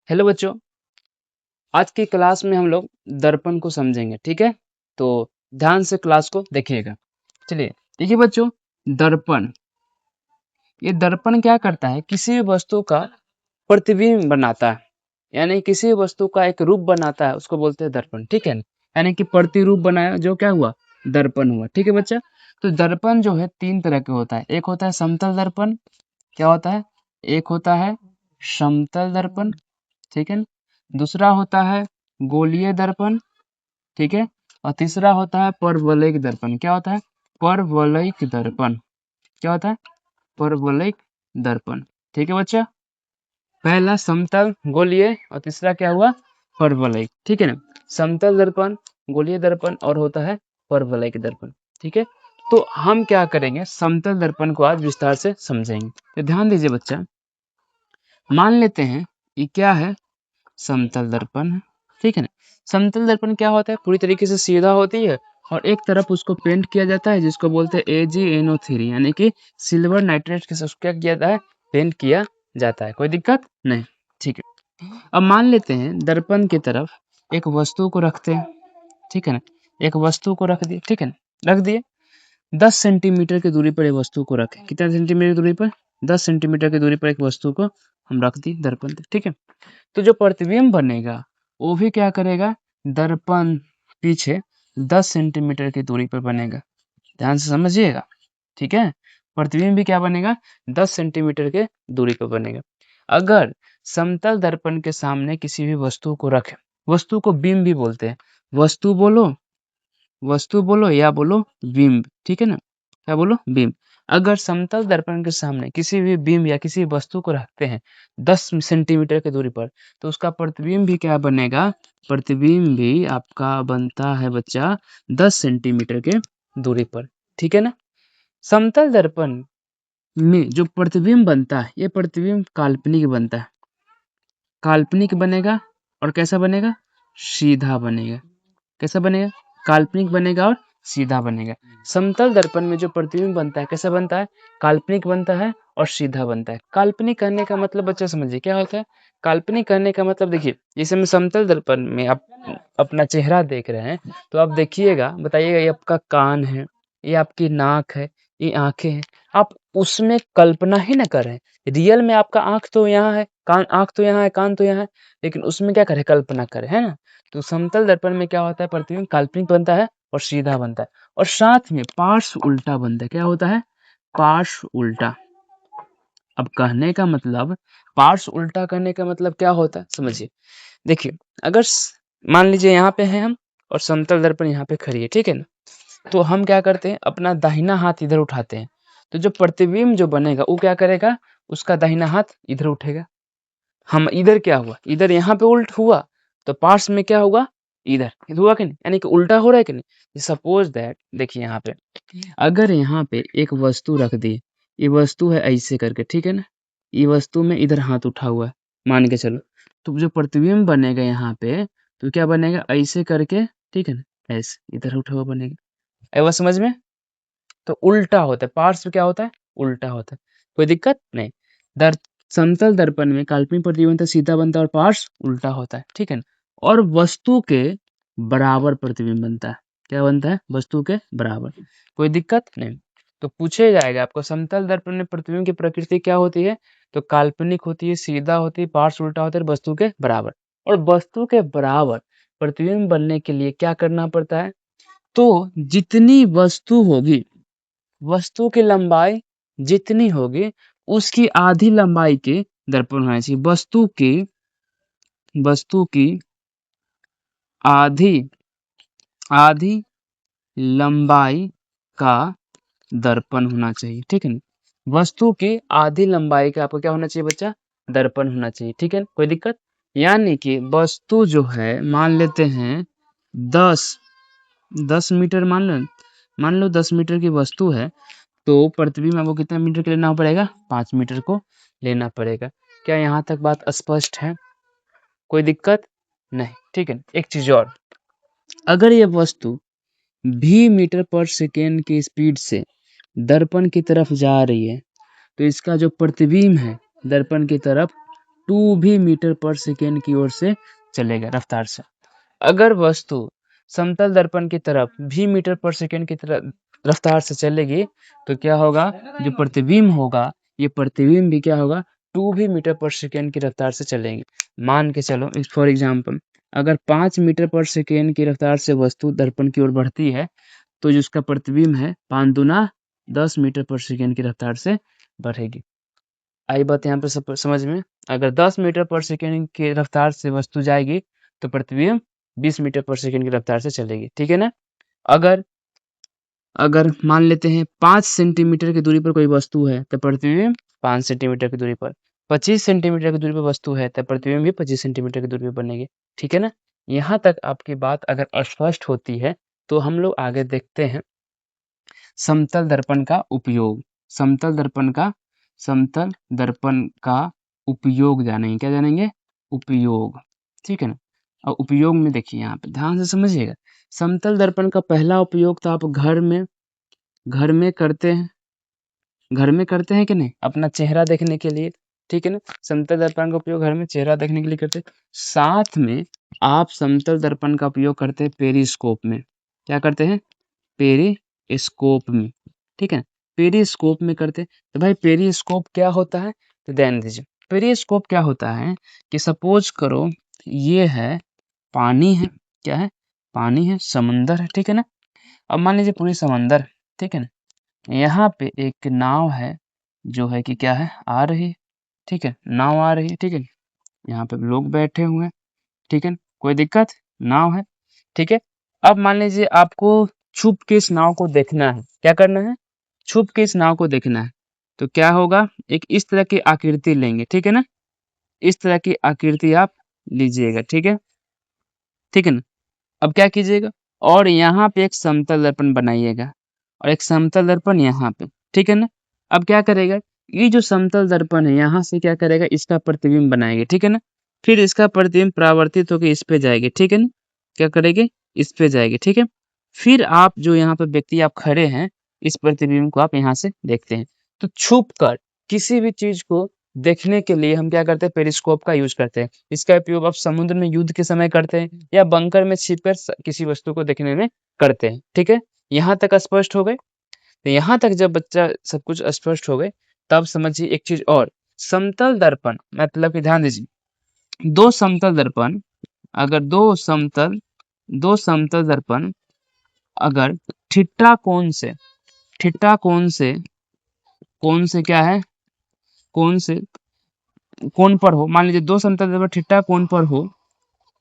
Hello बच्चों, आज की क्लास में हम लोग दर्पण को समझेंगे, ठीक है? तो ध्यान से क्लास को देखिएगा। चलिए, देखिए बच्चों, दर्पण, ये दर्पण क्या करता है? किसी भी वस्तु का प्रतिबिंब बनाता है, यानी किसी भी वस्तु का एक रूप बनाता है, उसको बोलते हैं दर्पण, ठीक है? यानी कि प्रतिरूप बनाया, जो क्या हुआ? दर्पण हुआ, ठीक है बच्चा? तो दर्पण जो है तीन तरह के होता है। एक होता है समतल दर्पण, क्या होता है? एक होता है समतल दर्पण, ठीक है? दूसरा होता है गोलीय दर्पण, ठीक है? और तीसरा होता है परवलयिक दर्पण। क्या होता है? परवलयिक दर्पण। क्या होता है? परवलयिक दर्पण, ठीक है बच्चा? पहला समतल गोलीय और तीसरा क्या हुआ? परवलयिक, ठीक है ना? समतल दर्पण, गोलीय दर्पण और होता है परवलयिक दर्पण, ठीक है? तो हम क्या करेंगे? समतल दर्पण को आज विस्तार से समझेंगे। तो ध्यान दीजिए बच्चा, मान लेते हैं ये क्या है? समतल दर्पण है, ठीक है ना? समतल दर्पण क्या होता है? पूरी तरीके से सीधा होती है और एक तरफ उसको पेंट किया जाता है, जिसको बोलते हैं AgNO3, यानी कि सिल्वर नाइट्रेट के साथ क्या किया जाता है? पेंट किया जाता है। कोई दिक्कत नहीं, ठीक है? अब मान लेते हैं दर्पण की तरफ एक वस्तु को रखते हैं, ठीक है ना? एक वस्तु को रख दिए, ठीक है ना? रख दिए 10 सेंटीमीटर की दूरी पर एक वस्तु को रखें। कितना सेंटीमीटर की दूरी पर? 10 सेंटीमीटर की दूरी पर एक वस्तु को हम रख दिए दर्पण पे, ठीक है? तो जो प्रतिबिंब बनेगा वो भी क्या करेगा? दर्पण पीछे 10 सेंटीमीटर की दूरी पर बनेगा। ध्यान से समझिएगा, ठीक है? प्रतिबिंब भी क्या बनेगा? 10 सेंटीमीटर के दूरी पर बनेगा। अगर समतल दर्पण के सामने किसी भी वस्तु को रखें, वस्तु को बिंब भी बोलते हैं। वस्तु बोलो या बोलो बिंब, ठीक है ना? क्या बोलो? बिंब। अगर समतल दर्पण के सामने किसी भी बिंब या किसी वस्तु को रखते हैं 10 सेंटीमीटर की दूरी पर, तो उसका प्रतिबिंब भी क्या बनेगा? प्रतिबिंब भी आपका बनता है बच्चा 10 सेंटीमीटर के दूरी पर, ठीक है ना? समतल दर्पण में जो प्रतिबिंब बनता है, ये प्रतिबिंब काल्पनिक बनता है। काल्पनिक बनेगा और कैसा बनेगा? सीधा बनेगा। कैसा बनेगा? काल्पनिक बनेगा और सीधा बनेगा। समतल दर्पण में जो प्रतिबिंब बनता है कैसा बनता है? काल्पनिक बनता है और सीधा बनता है। काल्पनिक कहने का मतलब बच्चा समझिए क्या होता है? काल्पनिक कहने का मतलब देखिए, जैसे मैं समतल दर्पण में आप अपना चेहरा देख रहे हैं, तो आप देखिएगा, बताइएगा ये आपका कान है, ये आपकी नाक है, ये आंखें हैं। आप उसमें कल्पना ही ना करें। रियल में आपका आंख तो यहाँ है, कान आंख तो यहाँ है, कान तो यहाँ है, लेकिन उसमें क्या करें? कल्पना करें, है ना? तो समतल दर्पण में क्या होता है? प्रतिबिंब काल्पनिक बनता है और सीधा बनता है, और साथ में पार्श्व उल्टा बनता है। क्या होता है? पार्श्व उल्टा। अब कहने का मतलब, पार्श्व उल्टा करने का मतलब क्या होता है समझिए। देखिए, अगर मान लीजिए यहाँ पे है हम और समतल दर्पण यहाँ पे खड़ी है, ठीक है ना? तो हम क्या करते हैं? अपना दाहिना हाथ इधर उठाते हैं, तो जो प्रतिबिंब जो बनेगा वो क्या करेगा? उसका दाहिना हाथ इधर उठेगा। हम इधर क्या हुआ? इधर यहाँ पे उल्ट हुआ, तो पार्श्व में क्या होगा? इधर हुआ कि नहीं? यानी कि उल्टा हो रहा है कि नहीं? सपोज दैट, देखिए यहाँ पे, अगर यहाँ पे एक वस्तु रख दी, ये वस्तु है ऐसे करके, ठीक है ना? ये वस्तु में इधर हाथ उठा हुआ है, मान के चलो, तो जो प्रतिबिंब बनेगा यहाँ पे, तो क्या बनेगा? ऐसे करके, ठीक है ना? ऐसे इधर उठा हुआ बनेगा। आया बात समझ में? तो उल्टा होता है, पार्श्व क्या होता है? उल्टा होता है। कोई दिक्कत नहीं। दर समतल दर्पण में काल्पनिक प्रतिबिंब बनता है, सीधा बनता है, और पार्श्व उल्टा होता है, ठीक है ना? और वस्तु के बराबर प्रतिबिंब बनता है। क्या बनता है? वस्तु के बराबर। कोई दिक्कत नहीं। तो पूछे जाएगा आपको, समतल दर्पण में प्रतिबिंब की प्रकृति क्या होती है? तो काल्पनिक होती है, सीधा होती है, पार्श्व उल्टा होता है, वस्तु के बराबर। और वस्तु के बराबर प्रतिबिंब बनने के लिए क्या करना पड़ता है? तो जितनी वस्तु होगी, वस्तु की लंबाई जितनी होगी, उसकी आधी लंबाई के दर्पण होना चाहिए। वस्तु की आधी आधी लंबाई का दर्पण होना चाहिए, ठीक है ना? वस्तु की आधी लंबाई का आपको क्या होना चाहिए बच्चा? दर्पण होना चाहिए, ठीक है ना? कोई दिक्कत? यानी कि वस्तु जो है, मान लेते हैं 10 10 मीटर, मान लो 10 मीटर की वस्तु है, तो प्रतिबिंब आपको कितना मीटर का लेना पड़ेगा? 5 मीटर को लेना पड़ेगा। क्या यहाँ तक बात स्पष्ट है? कोई दिक्कत नहीं, ठीक है? एक चीज और, अगर ये वस्तु v मीटर पर सेकेंड की स्पीड से दर्पण की तरफ जा रही है, तो इसका जो प्रतिबिंब है दर्पण की तरफ 2 भी मीटर पर सेकेंड की ओर से चलेगा रफ्तार से। अगर वस्तु समतल दर्पण की तरफ भी मीटर पर सेकेंड की तरफ रफ्तार से चलेगी तो क्या होगा, जो प्रतिबिंब होगा ये प्रतिबिंब भी क्या होगा, 2 भी मीटर पर सेकेंड की रफ्तार से चलेंगे। मान के चलो फॉर एग्जाम्पल अगर 5 मीटर पर सेकेंड की रफ्तार से वस्तु दर्पण की ओर बढ़ती है तो जो उसका प्रतिबिंब है 5 दूना 10 मीटर पर सेकेंड की रफ्तार से बढ़ेगी। आई बात यहाँ पे समझ में। अगर 10 मीटर पर सेकेंड की रफ्तार से वस्तु जाएगी तो प्रतिबिंब 20 मीटर पर सेकेंड की रफ्तार से चलेगी, ठीक है ना। अगर अगर मान लेते हैं 5 सेंटीमीटर की दूरी पर कोई वस्तु है तो प्रतिबिंब 5 सेंटीमीटर की दूरी पर, 25 सेंटीमीटर की दूरी पर वस्तु है तो प्रतिबिंब भी 25 सेंटीमीटर की दूरी पर बनेगी, ठीक है ना। यहाँ तक आपकी बात अगर स्पष्ट होती है तो हम लोग आगे देखते हैं समतल दर्पण का उपयोग। समतल दर्पण का उपयोग जानेंगे, क्या जानेंगे, उपयोग, ठीक है ना। और उपयोग में देखिए यहाँ पे ध्यान से समझिएगा। समतल दर्पण का पहला उपयोग तो आप घर में करते हैं कि नहीं, अपना चेहरा देखने के लिए, ठीक है ना। समतल दर्पण का उपयोग घर में चेहरा देखने के लिए करते हैं। साथ में आप समतल दर्पण का उपयोग करते हैं पेरिस्कोप में। क्या करते हैं, पेरिस्कोप में, ठीक है। पेरिस्कोप में करते हैं। तो भाई पेरिस्कोप क्या होता है, तो ध्यान दीजिए। पेरिस्कोप क्या होता है कि सपोज करो ये है पानी है, क्या है, पानी है, समंदर है, ठीक है ना। अब मान लीजिए पूरी समंदर, ठीक है ना। यहाँ पे एक नाव है जो है कि क्या है, आ रही है, ठीक है, नाव आ रही है, ठीक है। यहाँ पे लोग बैठे हुए हैं, ठीक है, कोई दिक्कत, नाव है, ठीक है। अब मान लीजिए आपको छुप के इस नाव को देखना है, क्या करना है, छुप के इस नाव को देखना है। तो क्या होगा, एक इस तरह की आकृति लेंगे, ठीक है ना, इस तरह की आकृति आप लीजिएगा, ठीक है, ठीक है ना। अब क्या कीजिएगा, और यहाँ पे एक समतल दर्पण बनाइएगा और एक समतल दर्पण यहाँ पे, ठीक है ना। अब क्या करेगा, ये जो समतल दर्पण है यहाँ से क्या करेगा, इसका प्रतिबिंब बनाएंगे, ठीक है ना। फिर इसका प्रतिबिंब परावर्तित होकर इस पे जाएगी, ठीक है ना, क्या करेगी, इस पे जाएगी, ठीक है। फिर आप जो यहाँ पे व्यक्ति आप खड़े हैं इस प्रतिबिंब को आप यहाँ से देखते हैं। तो छुप कर किसी भी चीज को देखने के लिए हम क्या करते हैं, पेरिस्कोप का यूज करते हैं। इसका उपयोग आप समुद्र में युद्ध के समय करते हैं या बंकर में छिपकर किसी वस्तु को देखने में करते हैं, ठीक है। यहाँ तक स्पष्ट हो गए। तो यहाँ तक जब बच्चा सब कुछ स्पष्ट हो गए तब समझिए एक चीज और, समतल दर्पण मतलब कि ध्यान दीजिए, दो समतल दर्पण, अगर दो समतल दर्पण अगर थीटा कोण से क्या है, कोण से कोण पर हो, मान लीजिए दो समतल दर्पण थीटा कोण पर हो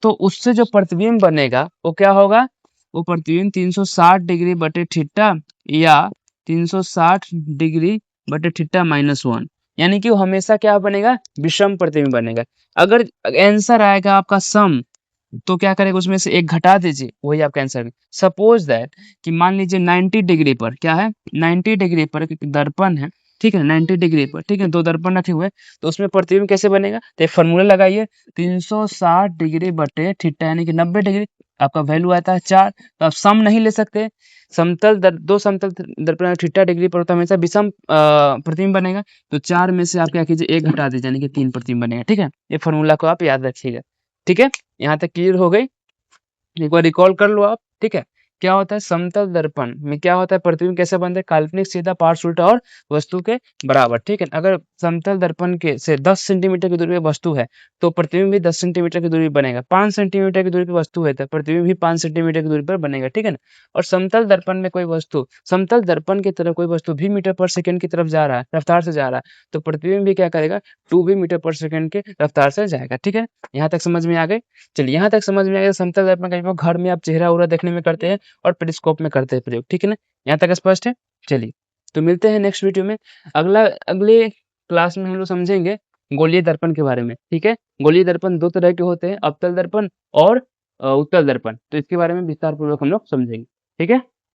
तो उससे जो प्रतिबिंब बनेगा वो क्या होगा, वो प्रतिबिंब 360 डिग्री बटे थीटा या 360 डिग्री बटे थीटा -1, यानी कि वो हमेशा क्या बनेगा, विषम प्रतिबिंब बनेगा। अगर आंसर आएगा आपका सम तो क्या करेगा, उसमें से एक घटा दीजिए, वही आपका आंसर है। सपोज दैट कि मान लीजिए 90 डिग्री पर क्या है, 90 डिग्री पर एक दर्पण है, ठीक है, 90 डिग्री पर, ठीक है, दो दर्पण रखे हुए, तो उसमें प्रतिबिंब कैसे बनेगा, तो एक फॉर्मूला लगाइए, 360 डिग्री बटे थीटा यानी कि 90 डिग्री, आपका वैल्यू आता है 4। तो आप सम नहीं ले सकते, दो समतल दर्पण थीटा डिग्री पर तो हमेशा विषम प्रतिबिंब बनेगा। तो 4 में से आप क्या कीजिए, एक घटा दीजिए यानी कि 3 प्रतिबिंब बनेगा, ठीक है। ये फॉर्मूला को आप याद रखिएगा, ठीक है। यहाँ तक क्लियर हो गई, एक बार रिकॉल कर लो आप, ठीक है। क्या होता है, समतल दर्पण में क्या होता है, प्रतिबिंब कैसे बनता है, काल्पनिक, सीधा, पार्श्व उल्टा और वस्तु के बराबर, ठीक है। अगर समतल दर्पण के से 10 सेंटीमीटर की दूरी पे वस्तु है तो प्रतिबिंब भी 10 सेंटीमीटर की दूरी पर बनेगा। 5 सेंटीमीटर की दूरी पर वस्तु है तो प्रतिबिंब भी 5 सेंटीमीटर की दूरी पर बनेगा, ठीक है ना। और समतल दर्पण में कोई वस्तु, समतल दर्पण की तरफ कोई वस्तु भी मीटर पर सेकंड की तरफ जा रहा है, रफ्तार से जा रहा है, तो प्रतिबिंब भी क्या करेगा, 2 भी मीटर पर सेकंड के रफ्तार से जाएगा, ठीक है। यहाँ तक समझ में आ गई। चलिए यहाँ तक समझ में आ गया, समतल दर्पण का उपयोग घर में आप चेहरा उहरा देखने में करते हैं और पेरिस्कोप में करते हैं प्रयोग, ठीक है ना। यहाँ तक स्पष्ट है। चलिए तो मिलते हैं नेक्स्ट वीडियो में। अगले क्लास में हम लोग समझेंगे गोलीय दर्पण के बारे में, ठीक है। गोलीय दर्पण दो तरह के होते हैं, अवतल दर्पण और उत्तल दर्पण, तो इसके बारे में विस्तार पूर्वक हम लोग समझेंगे, ठीक है।